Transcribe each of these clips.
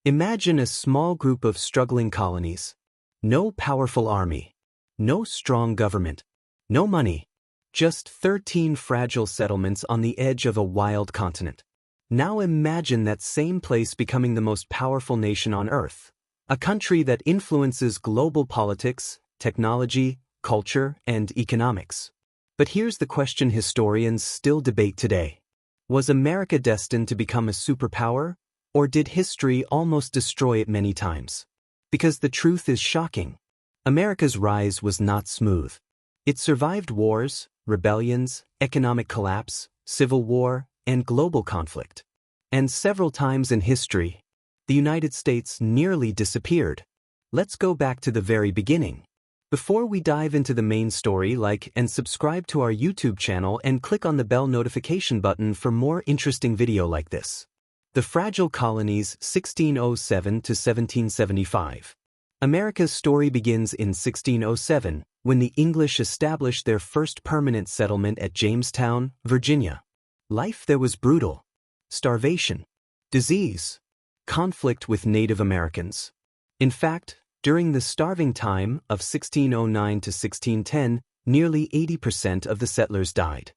Imagine a small group of struggling colonies. No powerful army. No strong government. No money. Just 13 fragile settlements on the edge of a wild continent. Now imagine that same place becoming the most powerful nation on Earth. A country that influences global politics, technology, culture, and economics. But here's the question historians still debate today. Was America destined to become a superpower, or did history almost destroy it many times? Because the truth is shocking. America's rise was not smooth. It survived wars, rebellions, economic collapse, civil war, and global conflict. And several times in history, the United States nearly disappeared. Let's go back to the very beginning. Before we dive into the main story, like and subscribe to our YouTube channel and click on the bell notification button for more interesting video like this. The Fragile Colonies, 1607 to 1775. America's story begins in 1607, when the English established their first permanent settlement at Jamestown, Virginia. Life there was brutal. Starvation, disease, conflict with Native Americans. In fact, during the starving time of 1609 to 1610, nearly 80% of the settlers died.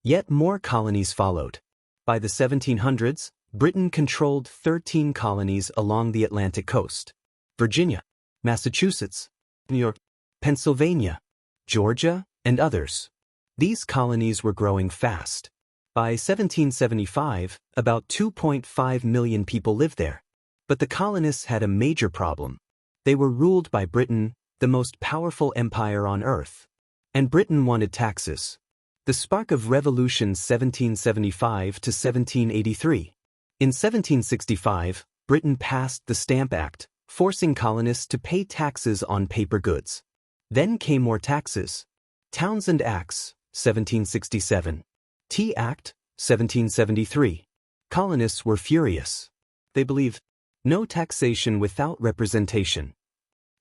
Yet more colonies followed. By the 1700s, Britain controlled 13 colonies along the Atlantic coast. Virginia, Massachusetts, New York, Pennsylvania, Georgia, and others. These colonies were growing fast. By 1775, about 2.5 million people lived there. But the colonists had a major problem. They were ruled by Britain, the most powerful empire on earth. And Britain wanted taxes. The spark of revolution 1775 to 1783. In 1765, Britain passed the Stamp Act, forcing colonists to pay taxes on paper goods. Then came more taxes. Townshend Acts, 1767. Tea Act, 1773. Colonists were furious. They believed, no taxation without representation.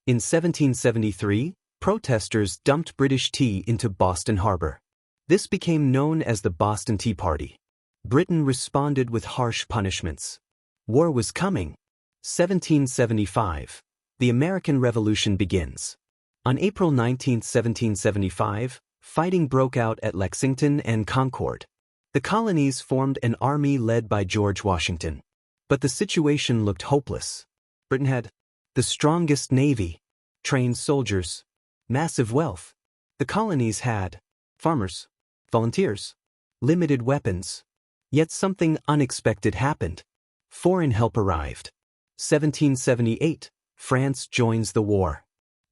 In 1773, protesters dumped British tea into Boston Harbor. This became known as the Boston Tea Party. Britain responded with harsh punishments. War was coming. 1775. The American Revolution begins. On April 19, 1775, fighting broke out at Lexington and Concord. The colonies formed an army led by George Washington. But the situation looked hopeless. Britain had the strongest navy, trained soldiers, massive wealth. The colonies had farmers, volunteers, limited weapons. Yet something unexpected happened. Foreign help arrived. 1778, France joins the war.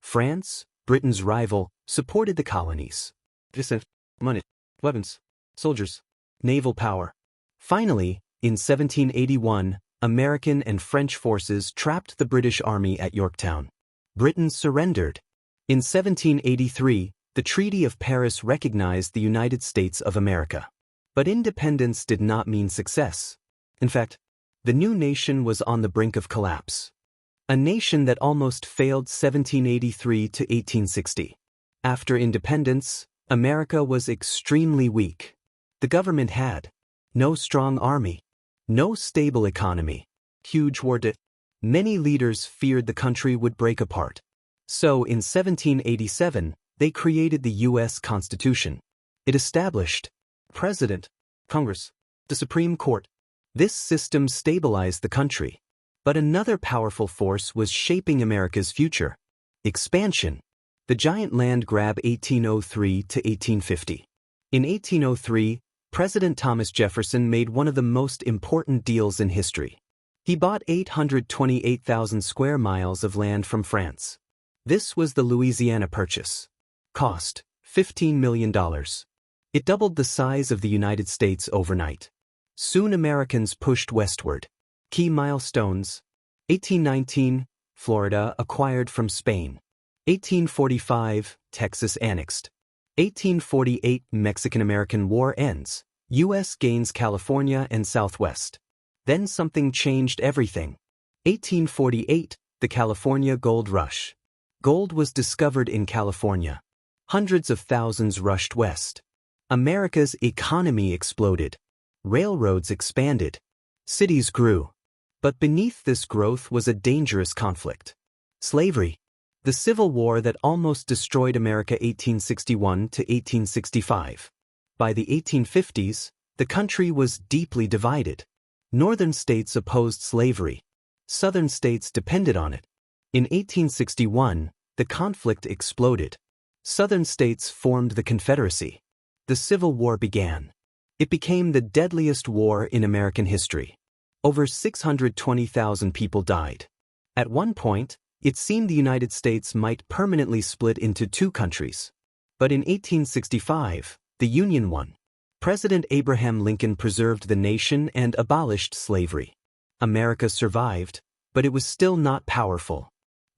France, Britain's rival, supported the colonies. Money, weapons, soldiers, naval power. Finally, in 1781, American and French forces trapped the British Army at Yorktown. Britain surrendered. In 1783, the Treaty of Paris recognized the United States of America. But independence did not mean success. In fact, the new nation was on the brink of collapse. A nation that almost failed 1783 to 1860. After independence, America was extremely weak. The government had no strong army, no stable economy, huge war debt. Many leaders feared the country would break apart. So in 1787, they created the U.S. Constitution. It established President, Congress, the Supreme Court. This system stabilized the country. But another powerful force was shaping America's future. Expansion. The giant land grab 1803 to 1850. In 1803, President Thomas Jefferson made one of the most important deals in history. He bought 828,000 square miles of land from France. This was the Louisiana Purchase. Cost, $15 million. It doubled the size of the United States overnight. Soon Americans pushed westward. Key milestones. 1819, Florida acquired from Spain. 1845, Texas annexed. 1848, Mexican-American War ends. U.S. gains California and Southwest. Then something changed everything. 1848, the California Gold Rush. Gold was discovered in California. Hundreds of thousands rushed west. America's economy exploded. Railroads expanded. Cities grew. But beneath this growth was a dangerous conflict. Slavery. The Civil War that almost destroyed America 1861 to 1865. By the 1850s, the country was deeply divided. Northern states opposed slavery. Southern states depended on it. In 1861, the conflict exploded. Southern states formed the Confederacy. The Civil War began. It became the deadliest war in American history. Over 620,000 people died. At one point, it seemed the United States might permanently split into two countries. But in 1865, the Union won. President Abraham Lincoln preserved the nation and abolished slavery. America survived, but it was still not powerful.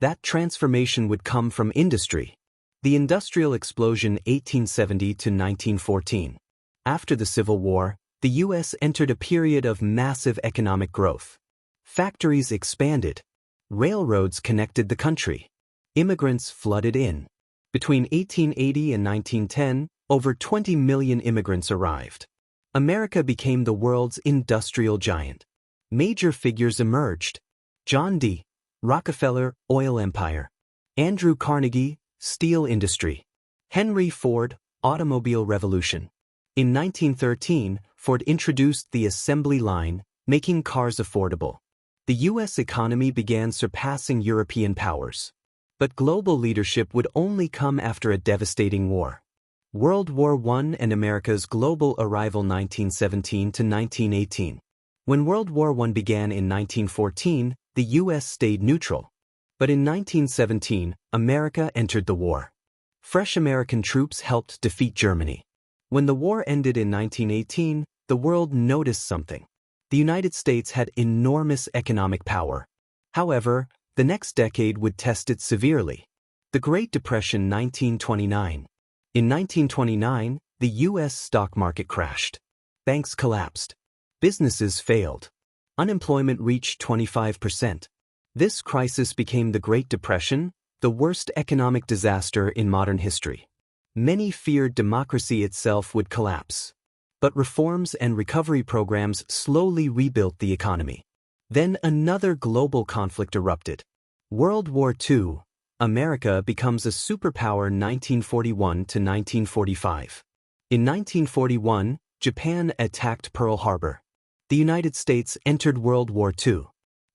That transformation would come from industry. The industrial explosion 1870 to 1914. After the Civil War, the U.S. entered a period of massive economic growth. Factories expanded. Railroads connected the country. Immigrants flooded in. Between 1880 and 1910, over 20 million immigrants arrived. America became the world's industrial giant. Major figures emerged. John D. Rockefeller, oil empire. Andrew Carnegie, steel industry. Henry Ford, automobile revolution. In 1913, Ford introduced the assembly line, making cars affordable. The U.S. economy began surpassing European powers. But global leadership would only come after a devastating war. World War I and America's global arrival 1917 to 1918. When World War I began in 1914, the U.S. stayed neutral. But in 1917, America entered the war. Fresh American troops helped defeat Germany. When the war ended in 1918, the world noticed something. The United States had enormous economic power. However, the next decade would test it severely. The Great Depression 1929. In 1929, the U.S. stock market crashed. Banks collapsed. Businesses failed. Unemployment reached 25%. This crisis became the Great Depression, the worst economic disaster in modern history. Many feared democracy itself would collapse. But reforms and recovery programs slowly rebuilt the economy. Then another global conflict erupted. World War II. America becomes a superpower 1941 to 1945. In 1941, Japan attacked Pearl Harbor. The United States entered World War II.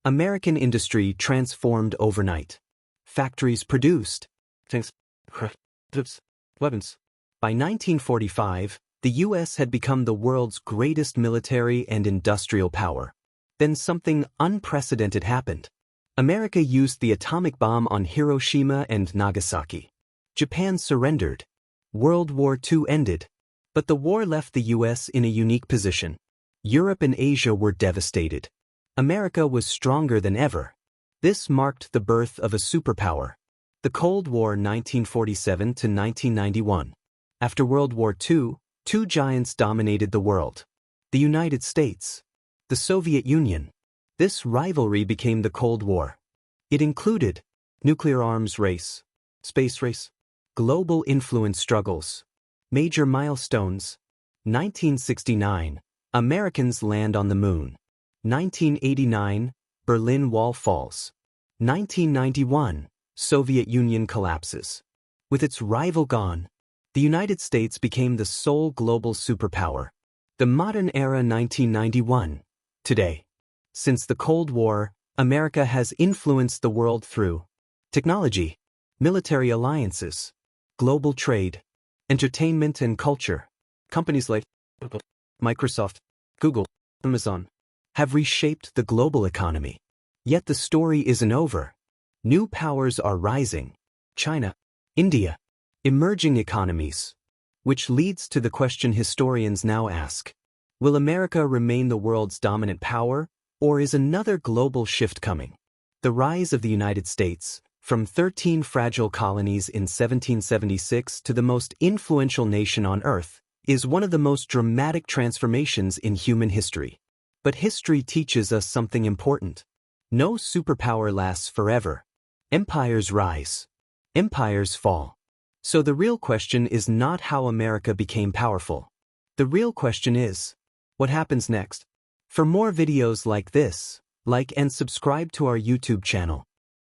American industry transformed overnight. Factories produced tanks, weapons. By 1945, the U.S. had become the world's greatest military and industrial power. Then something unprecedented happened. America used the atomic bomb on Hiroshima and Nagasaki. Japan surrendered. World War II ended. But the war left the U.S. in a unique position. Europe and Asia were devastated. America was stronger than ever. This marked the birth of a superpower. The Cold War 1947 to 1991. After World War II, two giants dominated the world. The United States. The Soviet Union. This rivalry became the Cold War. It included nuclear arms race, space race, global influence struggles, major milestones. 1969, Americans land on the moon. 1989, Berlin Wall falls. 1991, Soviet Union collapses. With its rival gone, the United States became the sole global superpower. The modern era 1991. Today. Since the Cold War, America has influenced the world through technology, military alliances, global trade, entertainment and culture. Companies like Microsoft, Google, Amazon have reshaped the global economy. Yet the story isn't over. New powers are rising. China, India, emerging economies. Which leads to the question historians now ask. Will America remain the world's dominant power, or is another global shift coming? The rise of the United States, from 13 fragile colonies in 1776 to the most influential nation on Earth, is one of the most dramatic transformations in human history. But history teaches us something important. No superpower lasts forever. Empires rise. Empires fall. So the real question is not how America became powerful. The real question is, what happens next? For more videos like this, Like and subscribe to our YouTube channel.